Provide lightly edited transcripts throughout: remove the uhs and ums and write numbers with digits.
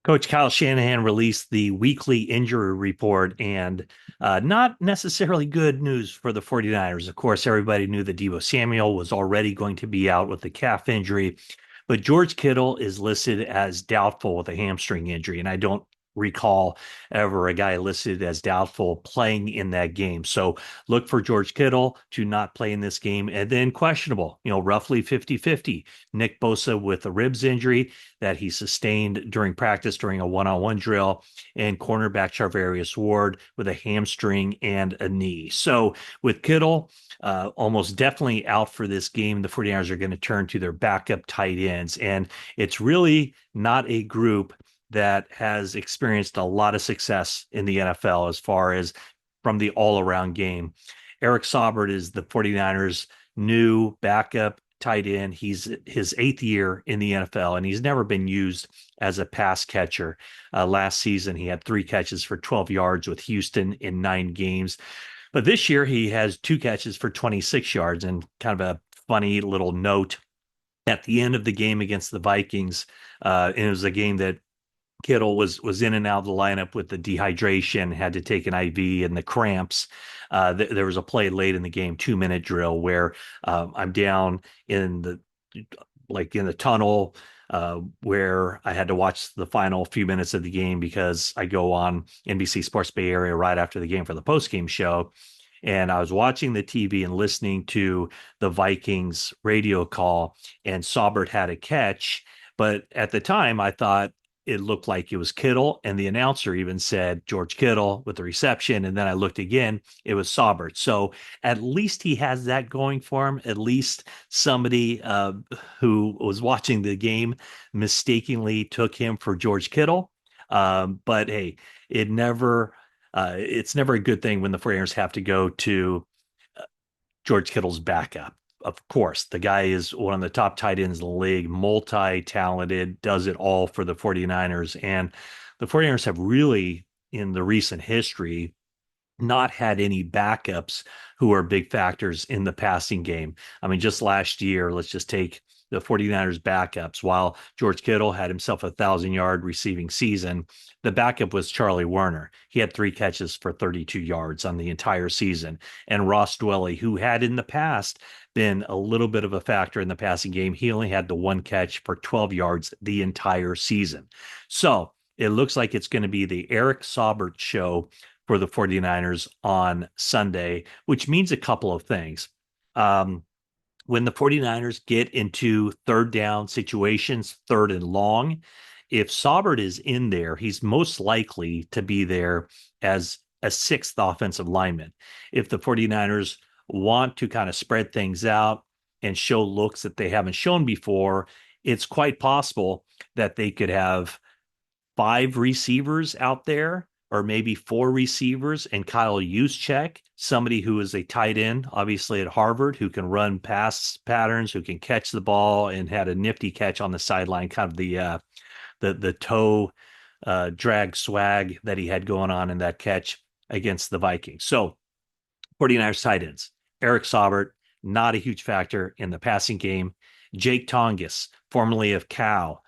Coach Kyle Shanahan released the weekly injury report, and not necessarily good news for the 49ers. Of course, everybody knew that Deebo Samuel was already going to be out with a calf injury, but George Kittle is listed as doubtful with a hamstring injury, and I don't recall ever a guy listed as doubtful playing in that game. So look for George Kittle to not play in this game, and then questionable, roughly 50-50. Nick Bosa with a ribs injury that he sustained during practice during a one-on-one drill, and cornerback Charvarius Ward with a hamstring and a knee. So with Kittle almost definitely out for this game, the 49ers are going to turn to their backup tight ends. And it's really not a group that has experienced a lot of success in the NFL as far as from the all-around game. Eric Saubert is the 49ers' new backup tight end. He's his eighth year in the NFL, and he's never been used as a pass catcher. Last season, he had 3 catches for 12 yards with Houston in 9 games. But this year, he has 2 catches for 26 yards. And kind of a funny little note at the end of the game against the Vikings, and it was a game that Kittle was in and out of the lineup with the dehydration, had to take an IV and the cramps. There was a play late in the game, 2-minute drill, where I'm down in the tunnel, where I had to watch the final few minutes of the game because I go on NBC Sports Bay Area right after the game for the post-game show. And I was watching the TV and listening to the Vikings radio call, and Saubert had a catch. But at the time, I thought it looked like it was Kittle, and the announcer even said George Kittle with the reception. And then I looked again, it was Saubert. So at least he has that going for him. At least somebody who was watching the game mistakenly took him for George Kittle. But hey, it never it's never a good thing when the 49ers have to go to George Kittle's backup. Of course, the guy is one of the top tight ends in the league, multi-talented, does it all for the 49ers. And the 49ers have really, in the recent history, not had any backups who are big factors in the passing game. I mean, just last year, let's just take the 49ers backups. While George Kittle had himself a 1,000-yard receiving season, the backup was Charlie Werner. He had 3 catches for 32 yards on the entire season. And Ross Dwelley, who had in the past been a little bit of a factor in the passing game, he only had the 1 catch for 12 yards the entire season. So it looks like it's going to be the Eric Saubert show for the 49ers on Sunday, which means a couple of things. When the 49ers get into third down situations, third and long, if Saubert is in there, he's most likely to be there as a sixth offensive lineman. If the 49ers want to kind of spread things out and show looks that they haven't shown before, it's quite possible that they could have 5 receivers out there, or maybe 4 receivers, and Kyle Juszczyk, somebody who is a tight end, obviously at Harvard, who can run pass patterns, who can catch the ball, and had a nifty catch on the sideline, kind of the toe drag swag that he had going on in that catch against the Vikings. So 49ers tight ends, Eric Saubert, not a huge factor in the passing game. Jake Tonges, formerly of Cal,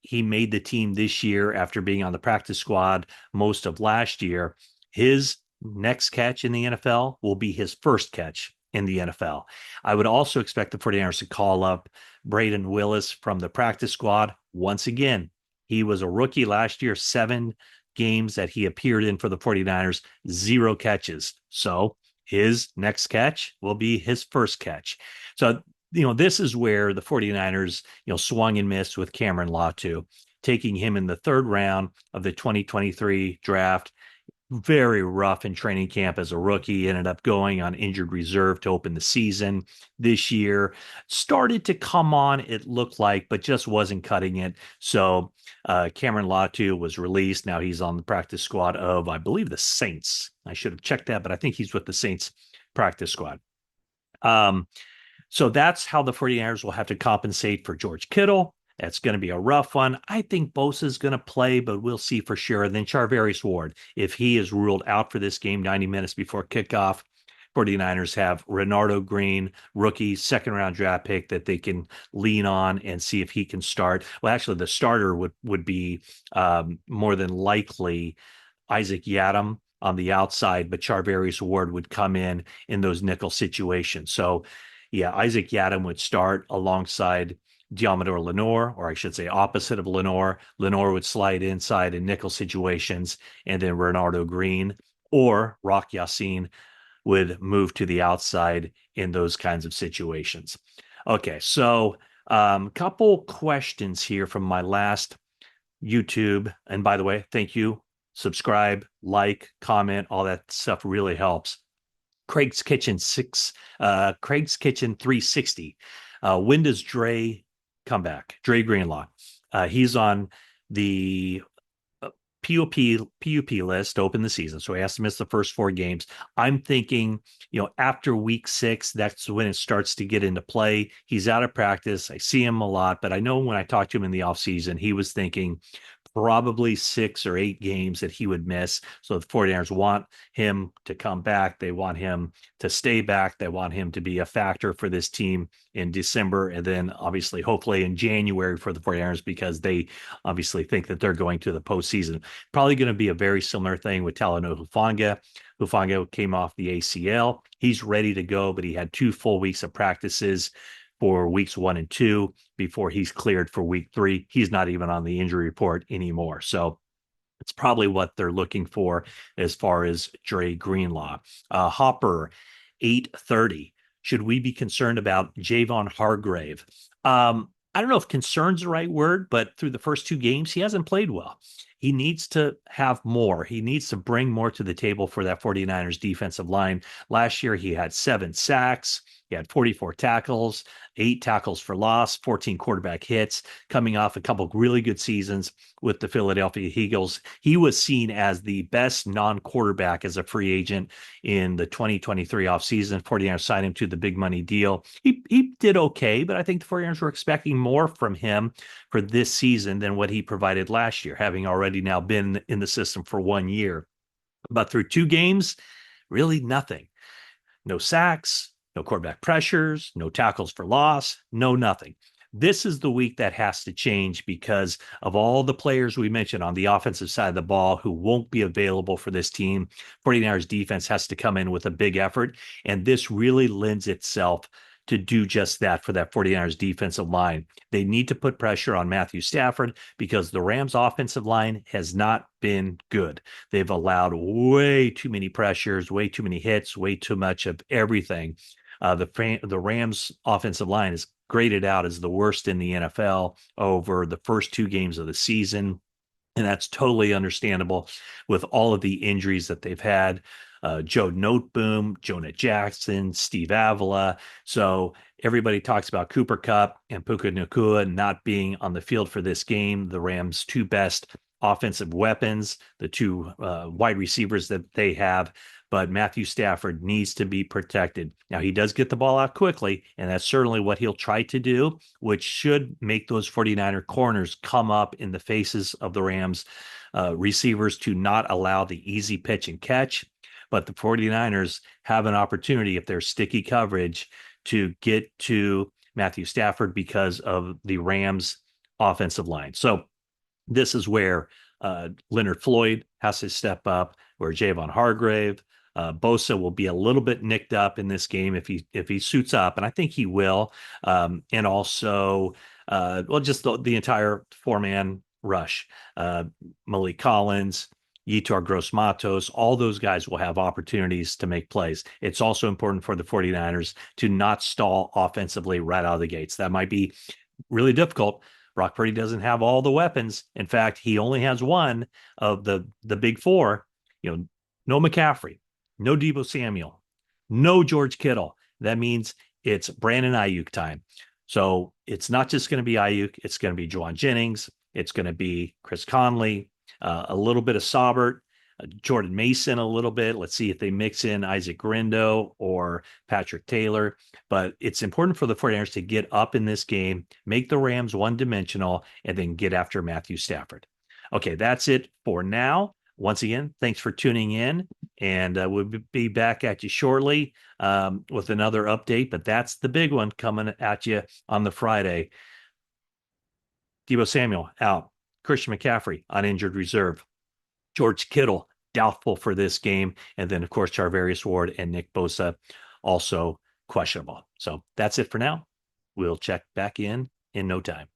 he made the team this year after being on the practice squad most of last year. His next catch in the NFL will be his first catch in the NFL. I would also expect the 49ers to call up Braden Willis from the practice squad. Once again, he was a rookie last year, 7 games that he appeared in for the 49ers, 0 catches. So his next catch will be his first catch. So this is where the 49ers, swung and missed with Cameron Latu, taking him in the third round of the 2023 draft. Very rough in training camp as a rookie, ended up going on injured reserve to open the season this year. Started to come on, it looked like, but just wasn't cutting it. So Cameron Latu was released. Now he's on the practice squad of, I believe, the Saints. I should have checked that, but I think he's with the Saints practice squad. So that's how the 49ers will have to compensate for George Kittle. That's going to be a rough one. I think Bosa is going to play, but we'll see for sure. And then Charvarius Ward, if he is ruled out for this game 90 minutes before kickoff, 49ers have Renardo Green, rookie, second round draft pick that they can lean on and see if he can start. Well, actually, the starter would be more than likely Isaac Yadam on the outside, but Charvarius Ward would come in those nickel situations. So, yeah, Isaac Yadam would start alongside Diamador Lenore, or I should say opposite of Lenore. Lenore would slide inside in nickel situations, and then Renardo Green or Rock Yassin would move to the outside in those kinds of situations. Okay, so couple questions here from my last YouTube. And by the way, thank you. Subscribe, like, comment, all that stuff really helps. Craig's Kitchen 360. When does Dre come back? Dre Greenlaw. He's on the PUP list to open the season. So he has to miss the first 4 games. I'm thinking, after week 6, that's when it starts to get into play. He's out of practice. I see him a lot, but I know when I talked to him in the offseason, he was thinking probably 6 or 8 games that he would miss. So the 49ers want him to come back. They want him to stay back. They want him to be a factor for this team in December. And then obviously, hopefully in January for the 49ers, because they obviously think that they're going to the postseason. Probably going to be a very similar thing with Talanoa Hufanga. Hufanga came off the ACL. He's ready to go, but he had 2 full weeks of practices for weeks 1 and 2 before he's cleared for week 3. He's not even on the injury report anymore. So it's probably what they're looking for as far as Dre Greenlaw. Hopper, 8:30. Should we be concerned about Javon Hargrave? I don't know if concern's the right word, but through the first 2 games, he hasn't played well. He needs to have more. He needs to bring more to the table for that 49ers defensive line. Last year, he had 7 sacks. He had 44 tackles, 8 tackles for loss, 14 quarterback hits, coming off a couple of really good seasons with the Philadelphia Eagles. He was seen as the best non-quarterback as a free agent in the 2023 offseason. 49ers signed him to the big money deal. He did okay, but I think the 49ers were expecting more from him for this season than what he provided last year, having already now been in the system for 1 year. But through 2 games, really nothing. No sacks, no quarterback pressures, no tackles for loss, no nothing. This is the week that has to change because of all the players we mentioned on the offensive side of the ball who won't be available for this team. 49ers defense has to come in with a big effort, and this really lends itself to do just that for that 49ers defensive line. They need to put pressure on Matthew Stafford because the Rams offensive line has not been good. They've allowed way too many pressures, way too many hits, way too much of everything. The Rams offensive line is graded out as the worst in the NFL over the first 2 games of the season. And that's totally understandable with all of the injuries that they've had. Joe Noteboom, Jonah Jackson, Steve Avila. So everybody talks about Cooper Kupp and Puka Nacua not being on the field for this game. The Rams' 2 best offensive weapons, the 2 wide receivers that they have. But Matthew Stafford needs to be protected. Now, he does get the ball out quickly, and that's certainly what he'll try to do, which should make those 49er corners come up in the faces of the Rams receivers to not allow the easy pitch and catch. But the 49ers have an opportunity, if there's sticky coverage, to get to Matthew Stafford because of the Rams' offensive line. So this is where Leonard Floyd has to step up, where Javon Hargrave, Bosa will be a little bit nicked up in this game if he suits up, and I think he will. And also, just the entire 4-man rush. Malik Collins, Yetur Gross-Matos, all those guys will have opportunities to make plays. It's also important for the 49ers to not stall offensively right out of the gates. That might be really difficult. Brock Purdy doesn't have all the weapons. In fact, he only has one of the big 4. No McCaffrey, no Deebo Samuel, no George Kittle. That means it's Brandon Ayuk time. So it's not just going to be Ayuk. It's going to be Juwan Jennings. It's going to be Chris Conley, a little bit of Saubert, Jordan Mason a little bit. Let's see if they mix in Isaac Grindo or Patrick Taylor. But it's important for the 49ers to get up in this game, make the Rams one-dimensional, and then get after Matthew Stafford. Okay, that's it for now. Once again, thanks for tuning in, And we'll be back at you shortly with another update. But that's the big one coming at you on the Friday. Deebo Samuel out. Christian McCaffrey on injured reserve. George Kittle doubtful for this game. And then, of course, Charvarius Ward and Nick Bosa also questionable. So that's it for now. We'll check back in no time.